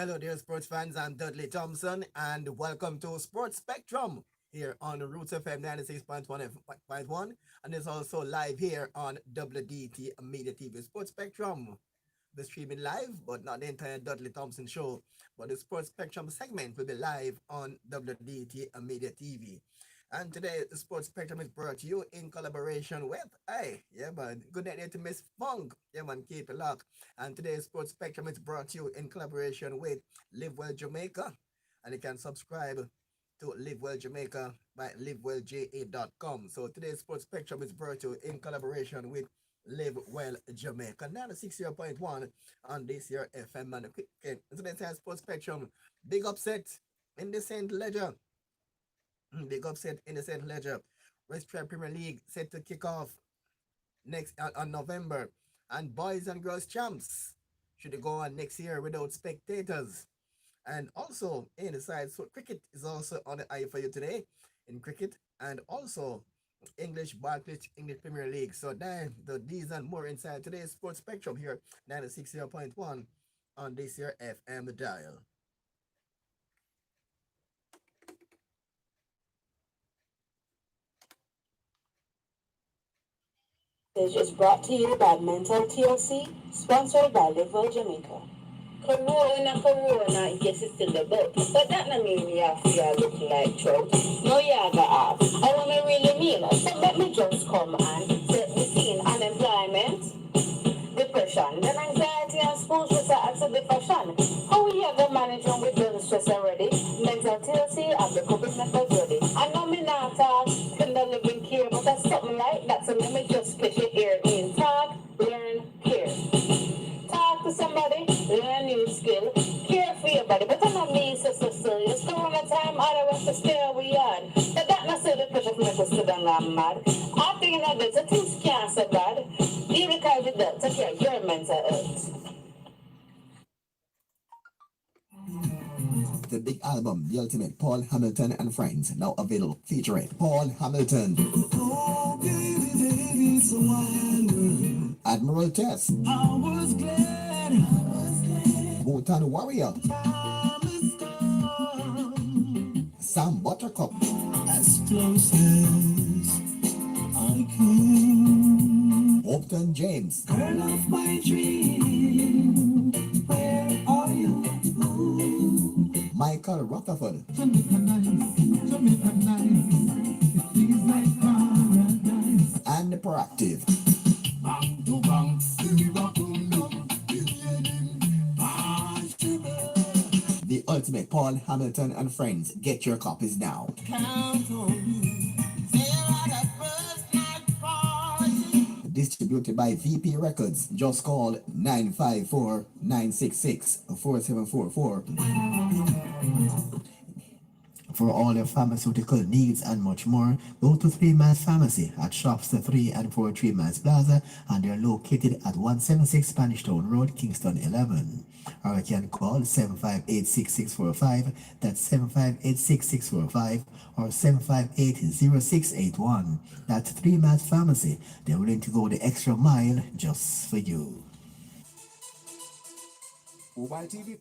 Hello, dear sports fans. I'm Dudley Thompson, and welcome to Sports Spectrum here on Roots FM 96.1, and it's also live here on WDT Media TV Sports Spectrum. We're streaming live, but not the entire Dudley Thompson show, but the Sports Spectrum segment will be live on WDT Media TV. And today, the Sports Spectrum is brought to you in collaboration with, hey, yeah, man, good night there to Miss Funk. Yeah, man, keep it locked. And today's Sports Spectrum is brought to you in collaboration with Live Well Jamaica. And you can subscribe to Live Well Jamaica by livewellja.com. So today's Sports Spectrum is brought to you in collaboration with Live Well Jamaica. 96.1 on this year FM. And okay, today's Sports Spectrum, big upset in the St. Ledger. Big upset in the St. Ledger. West Premier League set to kick off next on November, and boys and girls champs should go on next year without spectators. And also in the side, so cricket is also on the eye for you today in cricket, and also English Barclays English Premier League. So these and more inside today's Sports Spectrum here, 96.1 on this year FM dial. This is brought to you by Mental TLC, sponsored by Live Jamaica. Corona, yes, it's still the boat. But that don't mean you have to look like trout. No, you have to ask. I want to really mean it. So let me just come and set the scene. Unemployment, depression, then anxiety and school stress are acts of depression. How we have to manage when we build stress already? Mental TLC and the coping methods ready. I know me not talk, can the living care, but that's something like that. So let me just catch your ear in. Talk, learn, care. Talk to somebody, learn new skill, care for your body. But I'm not me, sister, serious. Corona time, all the rest to stay we on. But that not say the pressure for me to sit down and mad. After you know this, the things can't so bad. Be because of that, take care of your mental health. The big album, The Ultimate, Paul Hamilton and Friends, now available, featuring Paul Hamilton, oh, baby, so Admiral Tess, I was glad, Bhutan Warrior, Sam Buttercup, as close as I can, Upton James, girl of my dream, where are you? Michael Rutherford, and the Proactive. The Ultimate, Paul Hamilton and Friends. Get your copies now. Distributed by VP Records. Just call 954-966-4744 for all your pharmaceutical needs and much more. Go to 3 Miles Pharmacy at Shops 3 and 4 3 Miles Plaza, and they're located at 176 Spanish Town Road, Kingston 11. Or you can call 758-6645, that's 758-6645, or 758-0681. That's 3 Miles Pharmacy. They're willing to go the extra mile just for you. Mobile TV.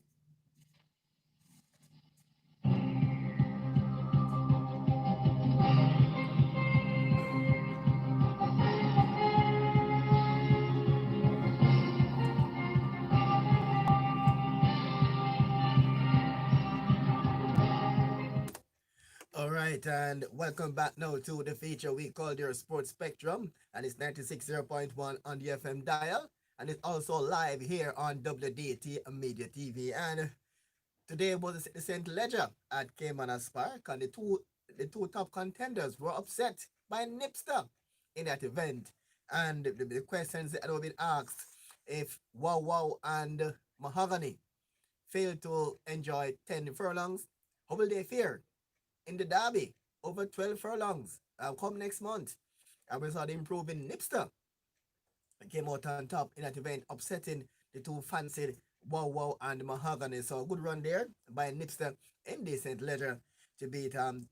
All right, and welcome back now to the feature we called your Sports Spectrum, and it's 96.0.1 on the FM dial, and it's also live here on WDT Media TV. And today was the St. Ledger at Cayman Spark, and the two top contenders were upset by Nipster in that event. And the questions that have been asked, if Wow Wow and Mahogany failed to enjoy 10 furlongs, how will they fare in the derby over 12 furlongs come next month? And we saw the improving Nipster came out on top in that event, upsetting the two fancied Wow Wow and Mahogany. So a good run there by Nipster in decent leisure to beat the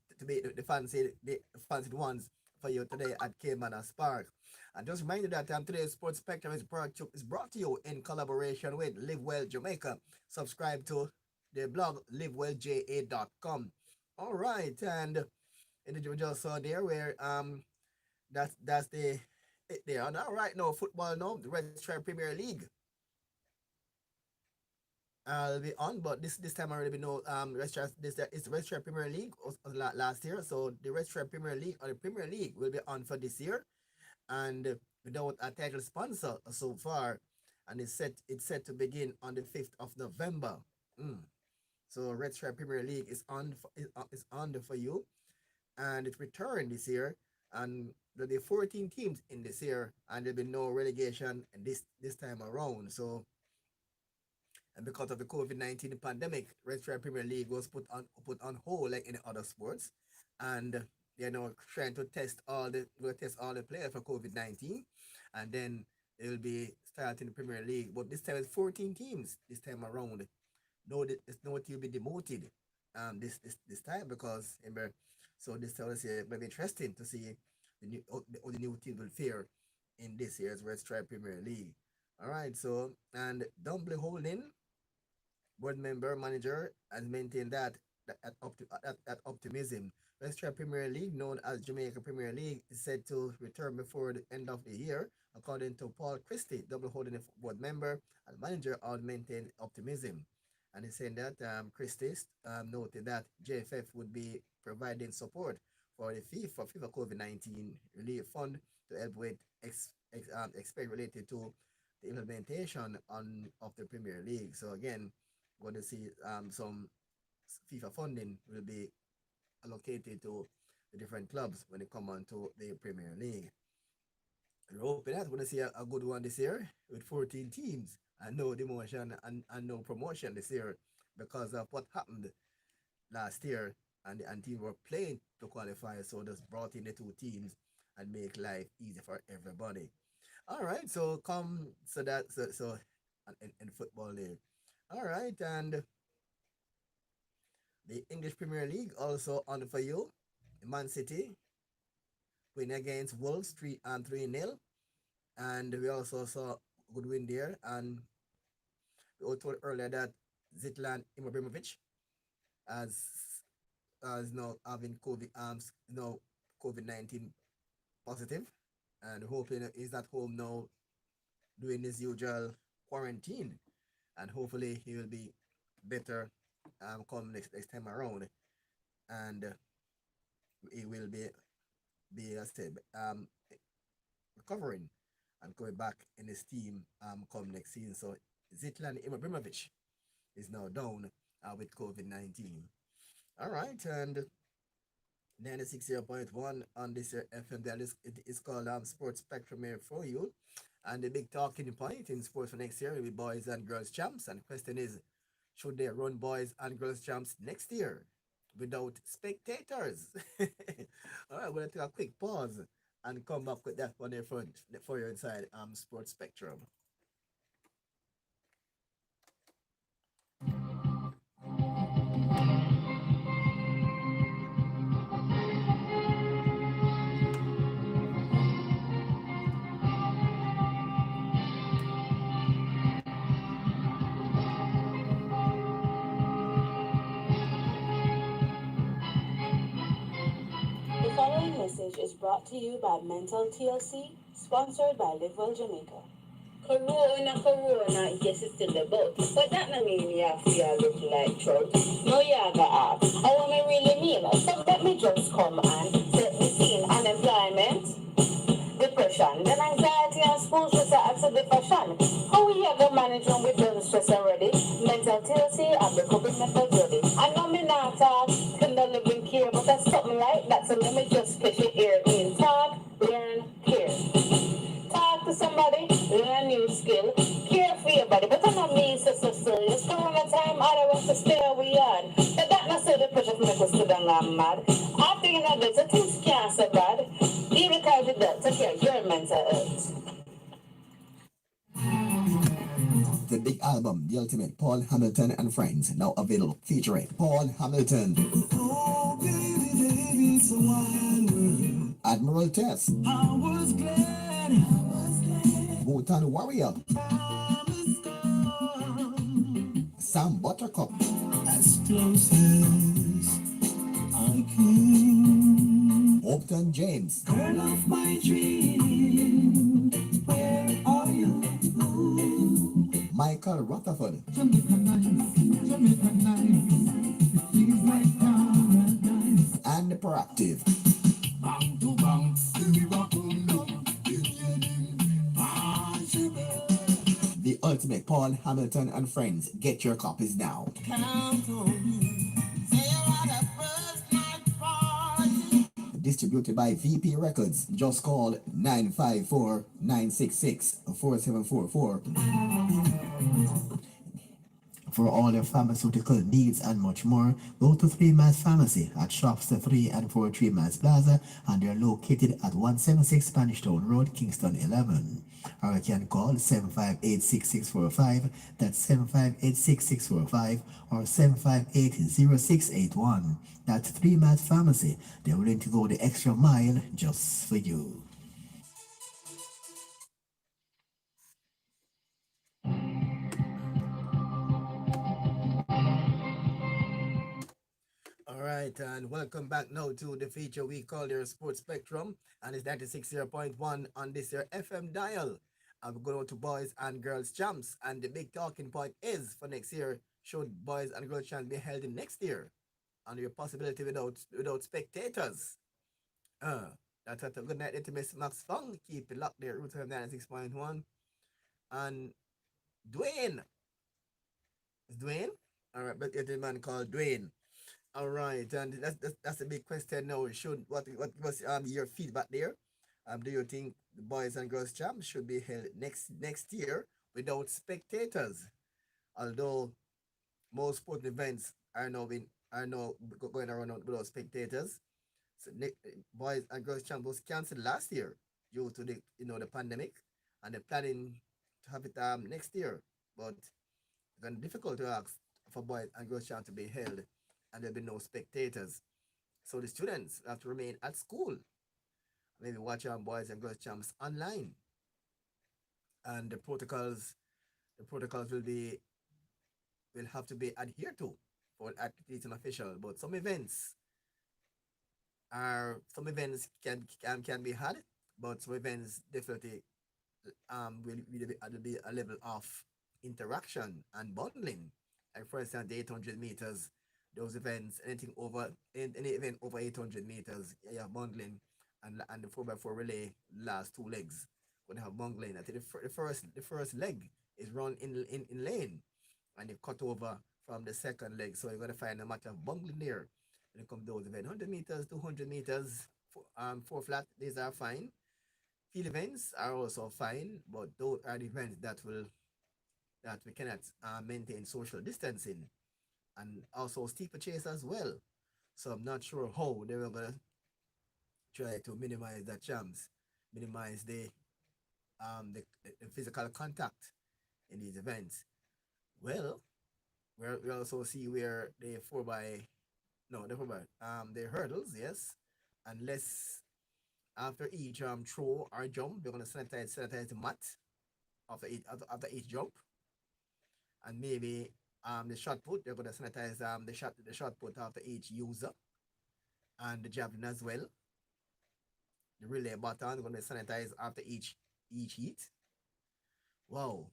fancied ones for you today at Cayman Spark. And just remind you that today's Sports Spectrum is brought to you in collaboration with Live Well Jamaica. Subscribe to their blog livewellja.com. All right, and you just saw there where that's the it there. And all right, now football now the Red Stripe Premier League. Will be on, but this time I already know Red Stripe this is the Red Stripe Premier League last year, so the Red Stripe Premier League or the Premier League will be on for this year, and without a title sponsor so far, and it's set to begin on the 5th of November. Mm. So Red Stripe Premier League is on for you, and it returned this year, and there'll be 14 teams in this year, and there'll be no relegation this time around. So, and because of the COVID-19 pandemic, Red Stripe Premier League was put on hold like any other sports, and they're now trying to test all the players for COVID-19, and then they will be starting the Premier League. But this time it's 14 teams this time around. No, it's no to be demoted this time because remember, so this tells you it may be interesting to see how the new team will fare in this year's Red Stripe Premier League. All right, so and Dumbly Holding board member manager has maintained that optimism. Red Stripe Premier League, known as Jamaica Premier League, is said to return before the end of the year, according to Paul Christie, double holding board member and manager, all maintain optimism. And he's saying that Christie noted that JFF would be providing support for the FIFA COVID-19 relief fund to help with expect related to the implementation of the Premier League. So again, going to see some FIFA funding will be allocated to the different clubs when they come on to the Premier League. We're hoping that we're going to see a good one this year with 14 teams and no demotion and no promotion this year because of what happened last year, and teams were playing to qualify, so just brought in the two teams and make life easy for everybody. All right, so come so that so in football there. All right, and the English Premier League also on for you. Man City win against Wolves 3-0, and we also saw a good win there. And we were told earlier that Zitlan Ibrahimovic as now having COVID-19 positive, and hoping he's at home now doing his usual quarantine, and hopefully he will be better come next time around, and he will be as I said recovering and coming back in his team come next season. So Zitlan Ibrahimovic is now down with COVID-19. All right, and 96.1 on this FM that is called Sports Spectrum here for you. And the big talking point in sports for next year will be boys and girls champs. And the question is, should they run boys and girls champs next year without spectators? All right, we're going to take a quick pause and come back with that one in front for you inside Sports Spectrum. The following message is brought to you by Mental TLC, sponsored by Livewell Jamaica. Corona, yes, it's still about. But that no mean you have to look like trout. No, you have to ask. I want to really mean. So let me just come and set the scene. Unemployment, depression, then anxiety and school stress are absolutely fashion. How we ever manage when we done stress already? Mental TLC and the coping method ready. I know me not talk, can the living care, but that's something like that. So let me just catch your ear in. Talk, learn, care. Talk to somebody, learn a new skill, care for your body, but I'm not mean so serious. Corona time, all of us to stay we on. But that not say the pressure to make us sit down and mad. After you know that, the things can't so bad. Be the kind of that, take care of your mental health. The big album, The Ultimate, Paul Hamilton and Friends, now available, featuring Paul Hamilton. Oh, baby, baby, so Admiral Tess. I was glad. Bhutan Warrior. Sam Buttercup, as close as I can. Upton James, Girl of my dream, where are you? Michael Rutherford, Jamaica nights, Jamaica nights. It feels like paradise. and the Proactive. Bang to bang, we rock on down. Beginning possible. The Ultimate Paul Hamilton and Friends. Get your copies now. Count on me. Say you want a first night party. Distributed by VP Records. Just call 954-966-4744 for all your pharmaceutical needs and much more. Go to 3 Miles Pharmacy at Shops 3 and 4 3 Miles Plaza, and they're located at 176 Spanish Town Road, Kingston 11. Or you can call 758-6645, that's 758-6645, or 758-0681. That's 3 Miles Pharmacy. They're willing to go the extra mile just for you. All right, and welcome back now to the feature we call your Sports Spectrum, and it's 96.1 on this your FM dial. And we're going to boys and girls champs, and the big talking point is for next year: should boys and girls champs be held in next year, and your possibility without spectators? Uh, that's a good night to Miss Max Fung. Keep it locked there, Root 96.1, and Dwayne. Is Dwayne? All right, but get a man called Dwayne. All right, and that's a big question now. Should what was your feedback there? Do you think the boys and girls champ should be held next year without spectators? Although most sport events are now going around without spectators. So boys and girls champ was cancelled last year due to the pandemic, and they're planning to have it next year. But it's gonna be difficult to ask for boys and girls champ to be held, and there'll be no spectators. So the students have to remain at school, maybe watch our boys and girls champs online, and the protocols will have to be adhered to for athletes and official. But some events can be had, but some events definitely will be a level of interaction and bonding. Like for instance, the 800 meters, those events, any event over 800 meters, you have bundling, and the 4x4 relay last two legs. When you have bungling, I think the first leg is run in lane, and you cut over from the second leg. So you're gonna find a matter of bungling there. When it comes to those events, 100 meters, 200 meters, four flat, these are fine. Field events are also fine, but those are the events that we cannot maintain social distancing, and also steeplechase as well. So I'm not sure how they were gonna try to minimize that chance, minimize the physical contact in these events. Well, we also see where the four by no the four by the hurdles, yes, unless after each throw or jump, we're gonna sanitize the mat after each jump, and maybe the shot put, they're gonna sanitize the shot put after each user, and the javelin as well. The relay button gonna be sanitized after each heat. Wow,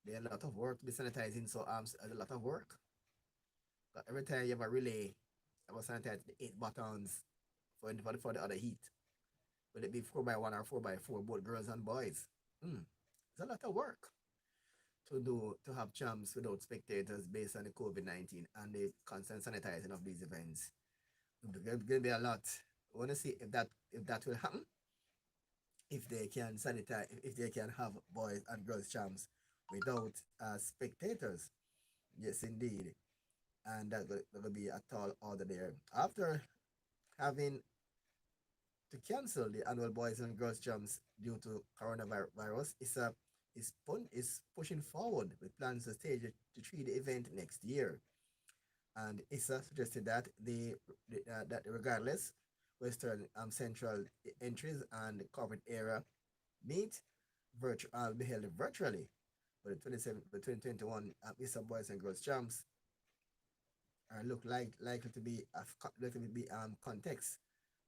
there's a lot of work to be sanitizing. So a lot of work. But every time you have a relay, I will sanitize the 8 buttons for the other heat. Will it be 4x1 or 4x4, both girls and boys? It's a lot of work to have champs without spectators based on the COVID-19 and the constant sanitizing of these events. There's gonna be a lot. I wanna see if that will happen. If they can sanitize, if they can have boys and girls champs without spectators. Yes, indeed. And that will be a tall order there. After having to cancel the annual boys and girls champs due to coronavirus, is pushing forward with plans to stage to treat the event next year. And ISA suggested that that regardless, Western Central entries and corporate area meet be held virtually. but the 27, the 2021 Easter Boys and Girls Champs are look like likely to be likely to be context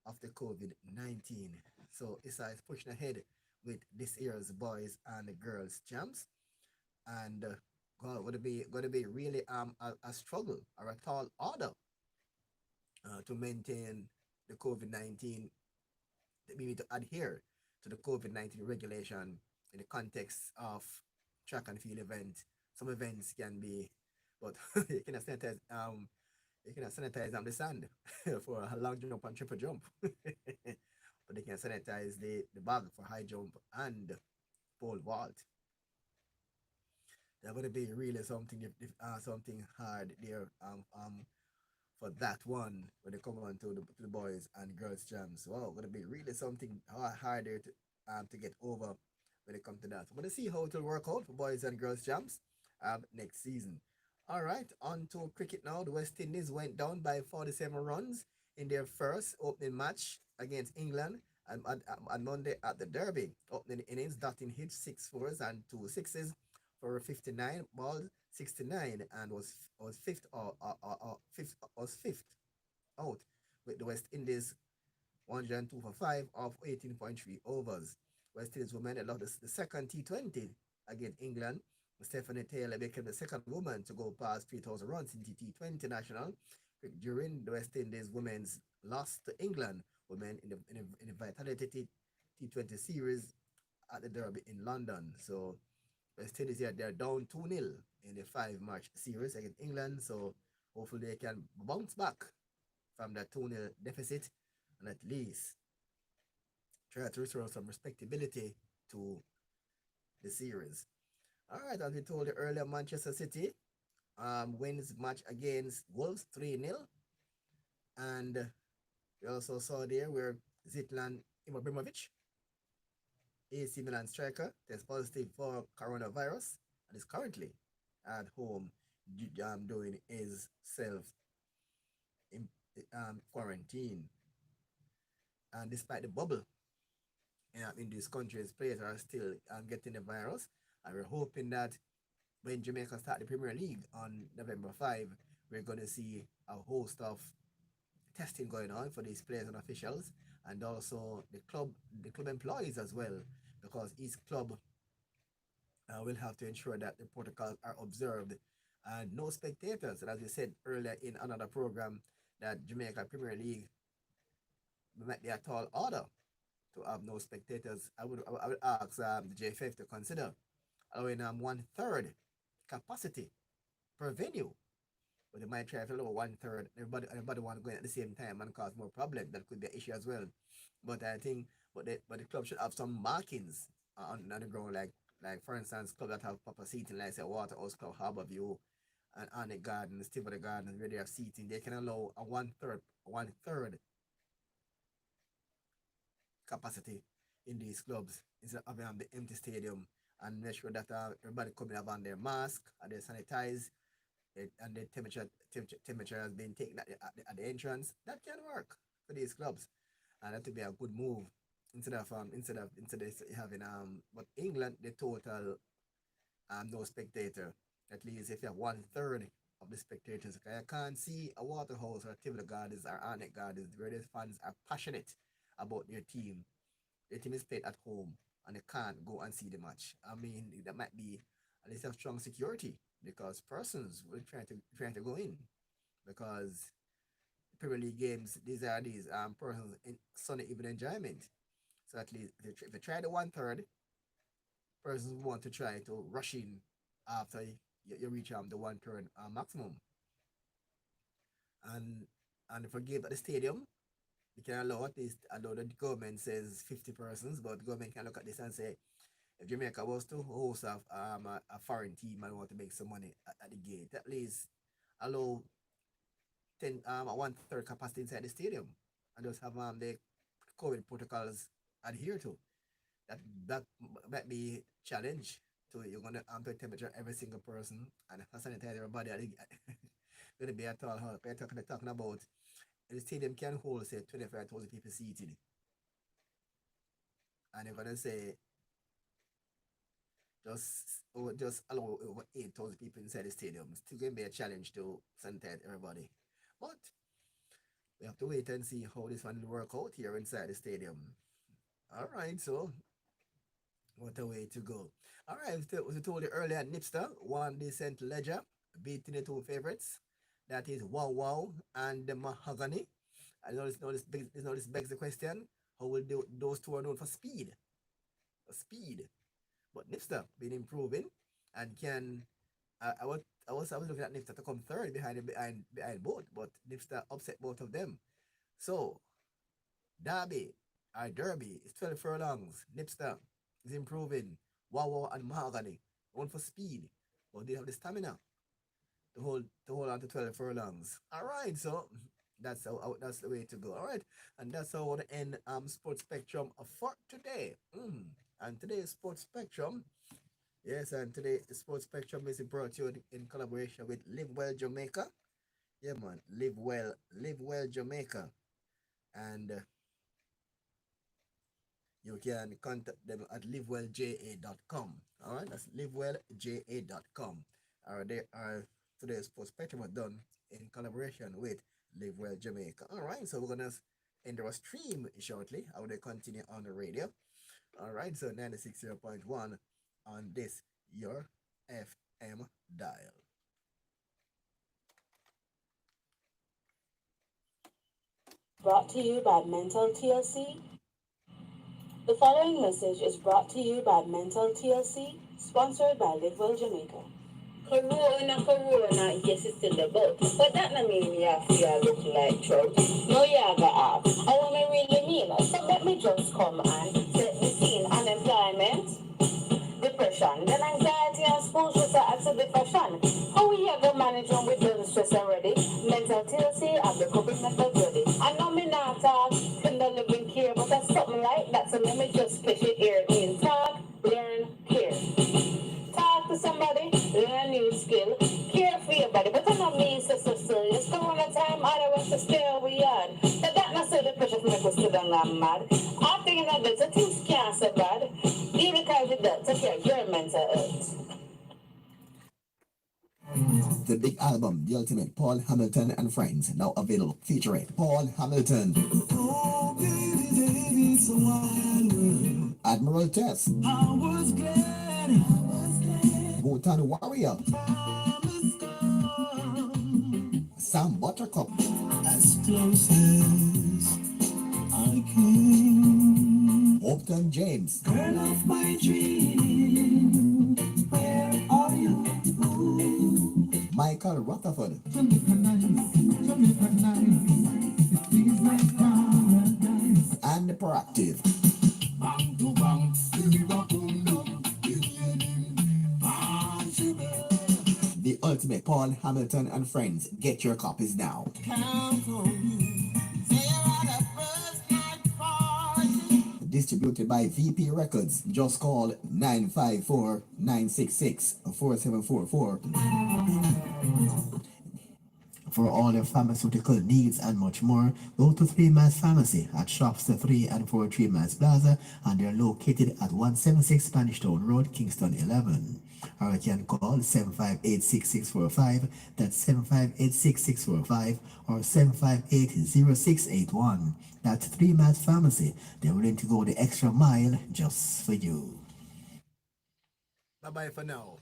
of the COVID-19. So Issa is pushing ahead with this year's boys and the girls champs, and going to be really a struggle or a tall order to maintain the COVID-19. We need to adhere to the COVID-19 regulation in the context of track and field event. Some events can be, but you cannot sanitize the sand for a long jump and triple jump. But they can sanitize the bag for high jump and pole vault. They're going to be really something hard there for that one when they come on to the boys and girls jams. Wow, gonna be really something harder to get over when it comes to that. I'm gonna see how it will work out for boys and girls jams next season. All right, on to cricket now. The West Indies went down by 47 runs in their first opening match against England on Monday at the Derby. Opening innings, Dottin hit 6 fours and 2 sixes for 59 balls, 69, and was fifth or fifth was fifth out with the West Indies 102 for 5 of 18.3 overs. West Indies women lost the second T20 against England. Stephanie Taylor became the second woman to go past 3,000 runs in the T20 national during the West Indies women's loss to England women in the Vitality T20 series at the Derby in London. So West Indies here, they're down 2-0 in the 5 match series against England. So hopefully they can bounce back from that 2-0 deficit and at least try to restore some respectability to the series. All right, as we told you earlier, Manchester City wins match against Wolves 3-0. And we also saw there where Zitlan Ibrahimovic, AC Milan striker, tests positive for coronavirus and is currently at home doing his self in quarantine. And despite the bubble in these countries, players are still getting the virus. And we're hoping that when Jamaica start the Premier League on November 5, we're going to see a host of testing going on for these players and officials, and also the club employees as well, because each club will have to ensure that the protocols are observed and no spectators. And as we said earlier in another program, that Jamaica Premier League might be a tall order to have no spectators. I would ask the JFF to consider allowing 1/3 capacity per venue. But they might try to lower 1/3. Everybody want to go in at the same time and cause more problem. That could be an issue as well. But I think, but the club should have some markings on the ground, like for instance, club that have proper seating, like say Waterhouse Club, Harbour View, and Arnett Gardens, Tivoli Gardens, where they have seating, they can allow a one third capacity in these clubs instead of having the empty stadium, and make sure that everybody coming up on their mask and they sanitize and the temperature has been taken at the entrance. That can work for these clubs, and that would be a good move instead of having but England the total no spectator. At least if you have 1/3 of the spectators, okay, I can't see a Waterhouse or Tivoli Gardens or Arnett Gardens where these fans are passionate about their team. Their team is played at home and they can't go and see the match. I mean, that might be at least have strong security because persons will try to go in because Premier League games, these persons in Sunday evening enjoyment. So at least if they try the 1/3, persons want to try to rush in after you reach the 1/3 maximum. And if we give at the stadium, you can allow at least, although the government says 50 persons, but the government can look at this and say, if Jamaica was to host a foreign team and want to make some money at the gate, at least allow 1/3 capacity inside the stadium and just have the COVID protocols adhere to. That might be challenge to you're gonna to temperature every single person and sanitize everybody. I think gonna be a tall hall. We're talking about the stadium can hold say 25,000 people seated, and you're gonna say just allow over 8,000 people inside the stadium. Still going to be a challenge to sanitize everybody. But we have to wait and see how this one will work out here inside the stadium. All right, so what a way to go. All right, as we told you earlier, Nipster won the St. Ledger, beating the two favorites. That is Wow Wow and the Mahogany. I know this begs the question: how will those two are known for speed? For speed. But Nipster been improving and can. I was looking at Nipster to come third behind both, but Nipster upset both of them. So Derby, Derby is 12 furlongs. Nipster is improving. Wawa and Mahogany one for speed, but they have the stamina to hold on to 12 furlongs. All right, so that's the way to go. All right, and that's how I want to end Sports Spectrum for today. And today's Sports Spectrum, yes, and today the Sports Spectrum is brought to you in collaboration with Live Well Jamaica. Yeah, man, Live Well Jamaica, and you can contact them at livewellja.com. All right, that's livewellja.com. They are today's post spectrum are done in collaboration with Live Well Jamaica. All right, so we're gonna end our stream shortly. I will continue on the radio. All right, so 96.1 on this your FM dial. Brought to you by Mental TLC. The following message is brought to you by Mental TLC, sponsored by Lidwell Jamaica. Corona, yes, it's still the boat. But that not mean you have to look like trout. No, you have to ask. I want to really mean. So let me just come and set the scene. Unemployment, depression, then anxiety and school stress are active depression. How we ever manage when we build stress already? Mental TLC and the coping methods ready. I know me not talk, couldn't living care, but that's something like that. So let me just pitch it here. In talk, learn, care. Talk to somebody, learn a new skill, care for your body. But I'm not mean, sister, still. It's corona time, all the rest is still we had. But that not say the pressure to make us sit down and mad. I'm thinking of this, so things can't so bad. Even because of that, take care of your mental health. The big album, The Ultimate, Paul Hamilton and Friends, now available, featuring Paul Hamilton, Oh, baby, baby, it's a wild world. Admiral Tess, I was glad. Bhutan Warrior, Promise come Sam Buttercup, as close as I can. Upton James, Girl of my dream, where are you? Michael Rutherford, Jamaica nice, it feels like paradise. and Proactive. Bang to bang, boom down, possible. The Ultimate, Paul Hamilton and Friends. Get your copies now. Count on you. Say you're the first night party. Distributed by VP Records. Just call 954-966-4744 for all your pharmaceutical needs and much more. Go to 3 Miles Pharmacy at Shops 3 and 4 3 Miles Plaza, and they're located at 176 Spanish Town Road, Kingston 11. Or you can call 758-6645, that's 758-6645, or 758-0681. That's 3 Miles Pharmacy. They're willing to go the extra mile just for you. Bye-bye for now.